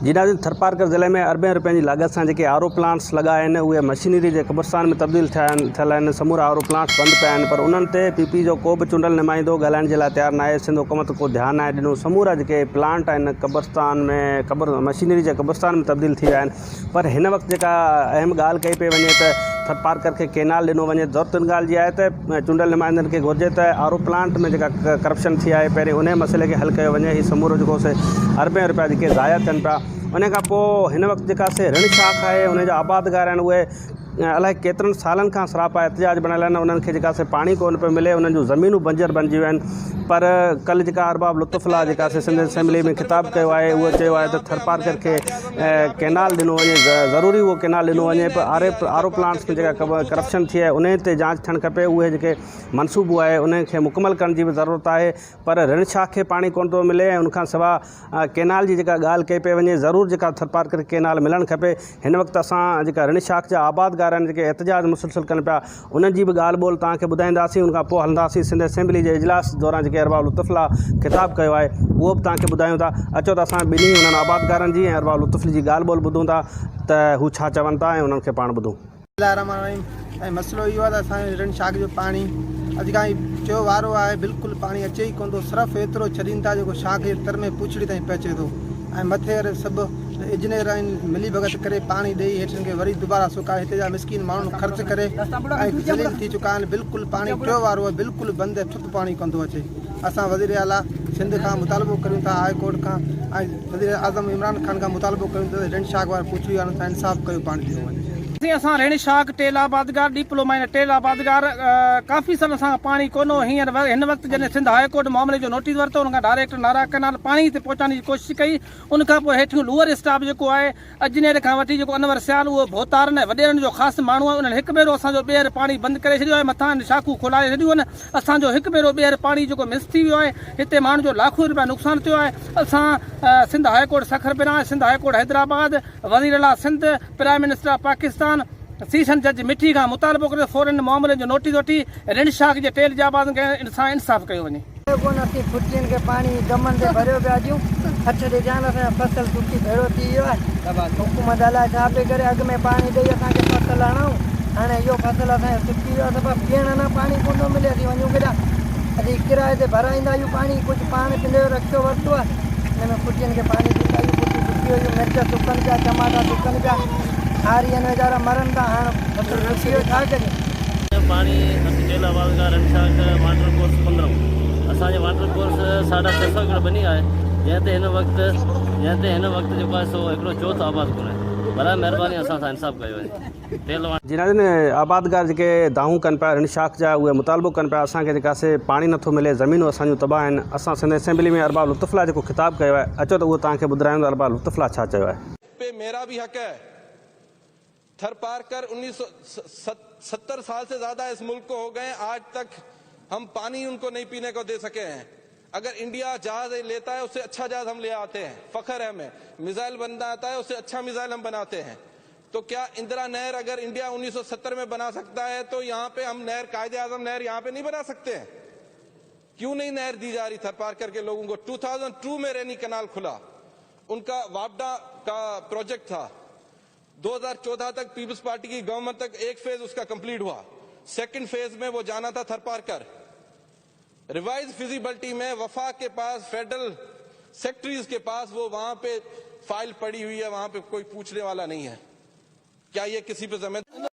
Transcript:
जिनाजिन थरपारकर ज़िले में अरबें रुपयनि जी लागत सां जेके आर ओ प्लांट्स लॻा आहिनि उहे मशीनरी जे क़ब्रिस्तान में तब्दील थियल आहिनि। समूरा आर ओ प्लांट्स बंदि पिया आहिनि, पर उन्हनि ते पीपी जो को बि चूंडल नुमाइंदो ॻाल्हाइण जे लाइ तयारु न आहे। सिंध हुकूमत को ध्यानु नाहे ॾिनो। समूरा जेके प्लांट आहिनि क़ब्रिस्तान में मशीनरी जे क़ब्रिस्तान में तब्दील थी विया आहिनि। पर हिन वक़्तु जेका अहम ॻाल्हि कई पई वञे त थरपारकर खे केनाल ॾिनो वञे। ज़रूरत इन ॻाल्हि जी आहे त चूंडल नुमाइंदनि खे घुरिजे त आर ओ प्लांट में जेका करप्शन थी आहे पहिरीं उन मसइले खे हल कयो वञे। हीउ समूरो जेको से अरबें रुपया जेके ज़ाया थियनि पिया। उन खां पोइ हिन वक़्तु जेका से ऋण शाख आहे उन जा आबादगार आहिनि उहे अलाए केतिरनि सालनि खां सरापा एहतिजाज बणियल आहिनि। उन्हनि खे जेका से पाणी कोन पियो मिले, उन्हनि जूं ज़मीनूं बंजर बणिजी वियूं आहिनि। पर कल्ह जेका अरबाब लुत्फ़ुल्लाह जेका से सिंध असेंबली में ख़िताबु कयो आहे उहो चयो आहे त थरपारकर खे केनाल ॾिनो वञे, ज़रूरी उहो केनाल ॾिनो वञे। पर आर ओ प्लांट्स में जेका करप्शन थी आहे उन ते जांच थियणु खपे। उहे जेके मनसूबो आहे उन खे मुकमल करण जी बि ज़रूरत आहे। पर ऋण शाख खे पाणी कोन थो मिले ऐं उनखां सवाइ केनाल जी जेका ॻाल्हि कई पई वञे, ज़रूरु जेका थरपारकर खे केनाल मिलणु खपे। हिन वक़्तु असां जेका ऋण शाख जा आबादगार आहिनि जेके एहतिजाज मुसलसिल कनि पिया उन्हनि जी बि ॻाल्हि ॿोल तव्हांखे ॿुधाईंदासीं। उनखां पोइ हलंदासीं सिंध असेंबली जे इजलास दौरान जेके अरबाब लुत्फ़ुल्लाह ख़िताबु कयो आहे उहो बि तव्हांखे ॿुधायूं था। अचो त असां ॿिन्ही उन्हनि आबादगारनि जी ऐं अरबाब लुत्फ़ुल्लाह जी ॻाल्हि ॿोल ॿुधूं था त हू छा चवनि था ऐं उन्हनि खे पाण ॿुधूं। ऐं मसइलो इहो आहे त असांजे ऋण शाख जो पाणी अॼु खां चयो वारो आहे, बिल्कुलु पाणी अचे ई कोन थो। सिर्फ़ु एतिरो छॾीनि था जेको शाख जे तर में पुछड़ी ताईं पहुचे थो। ऐं मथे वारे सभु इंजीनियर आहिनि मिली भगत करे पाणी ॾेई हेठिन खे वरी दुबारा सुकाए हिते जा मिसकिन माण्हू ख़र्च करे ऐं ज़लील थी चुका आहिनि। बिल्कुलु पाणी चयो वारो आहे, बिल्कुलु बंदि आहे, ठुक पाणी कोन थो अचे। असां वज़ीर आला सिंध खां मुतालबो करियूं था, हाई कोर्ट खां ऐं वज़ीर आज़म इमरान ख़ान खां मुतालबो करियूं था ऋण शाख वारा पुछड़ी वारनि सां इंसाफ़ कयो, पाणी ॾिनो वञे। असां ऋण शाख टेल आबादगार डिप्लोमा टेल आबादगार काफ़ी साल असां पाणी कोन्हो। हींअर हिन वक़्तु जॾहिं सिंध हाई कोर्ट मामले जो नोटिस वरितो उनखां डायरेक्ट नारा कैनाल पाणी ते पहुचाइण जी कोशिशि कई। उनखां पोइ हेठियूं लोअर स्टाफ जेको आहे अजनेर खां वठी जेको अनवर सियाल उहो भोतारनि ऐं वॾेरनि जो ख़ासि माण्हू आहे। उन्हनि हिकु भेरो असांजो ॿीहर पाणी बंदि करे छॾियो आहे, मथां शाखूं खोलाए छॾियूं आहिनि। असांजो हिकु भेरो ॿीहर पाणी जेको मिस थी वियो आहे, हिते माण्हुनि जो लाखों रुपया नुक़सानु थियो आहे। असां सिंध हाई कोर्ट सखरपिरा, सिंध हाई कोर्ट हैदराबाद, वज़ीर आला Sindh, prime minister of Pakistan, session जज मिठी खां मुतालबो करे फौरन मामले जो नोटिस वठी ऋण शाख जे टेल जे आबादनि सां इंसाफ़ कयो वञे। फुटियुनि खे पाणी गमनि ते भरियो पिया ॾियूं, हथ ॾे जान असांजो फसल सुकी भेड़ो थी वियो आहे। हुकूमत अलाए छा पई करे, अॻु में पाणी ॾेई असांखे फसल हणूं, हाणे इहो फसल असांजो सुकी वियो आहे। त पीअण न पाणी कोन थो मिले, असीं वञूं केॾा? असीं किराए ते भराईंदा आहियूं पाणी, कुझु पाण पंहिंजो रखियो वरितो आहे, हिन में फुटियुनि खे पाणी ॾींदा आहियूं। कुझु सुकी वियूं, मिर्च सुकनि पिया, टमाटा सुकनि पिया, हारियनि वीचारा मरनि था। हाणे फसल रुकी वियो, छा करियूं? पाणी असीं टेल आबादगार ऋण शाख वाटर कोर्स 15 असांजे वाटर कोर्स 650 एकड़ बनी आहे, जंहिं ते हिन वक़्तु जेको आहे सो हिकिड़ो चौथो आबाद कोन आहे। भला महिरबानी असां सां इंसाफ़ कयो वञे। जिन आबादगार जेके दाहूं कनि पिया ऋण शाख जा उहे मुतालबो कनि पिया असांखे जेका से पाणी नथो मिले, ज़मीनूं असांजूं तबाह आहिनि। असां सिंध असेंबली में अरबाब लुत्फ़ुल्लाह जेको ख़िताबु कयो आहे, अचो त उहो तव्हांखे ॿुधायूं अरबाब लुत्फ़ुल्लाह छा चयो आहे। मेरा भी हक है। थरपारकर 1970 साल से ज्यादा इस मुल्क को हो गए, आज तक हम पानी उनको नहीं पीने को दे सके हैं। अगर इंडिया जहाज लेता है उससे अच्छा जहाज हम ले आते हैं, फख्र है हमें। मिसाइल बनता आता है उससे अच्छा मिसाइल हम बनाते हैं। तो क्या इंदिरा नहर अगर इंडिया 1970 में बना सकता है तो यहाँ पे हम नहर, कायदे आजम नहर यहाँ पे नहीं बना सकते हैं? क्यों नहीं नहर दी जा रही थरपारकर के लोगों को? 2002 में रैनी कैनाल खुला, उनका वापडा का प्रोजेक्ट था। 2014 तक पीपल्स पार्टी की गवर्नमेंट तक एक फेज उसका कंप्लीट हुआ, सेकंड फेज में वो जाना था थरपारकर। रिवाइज फिजिबिलिटी में वफा के पास, फेडरल सेक्रेटरीज के पास वो वहां पे फाइल पड़ी हुई है, वहां पे कोई पूछने वाला नहीं है। क्या ये किसी पे जिम्मेदारी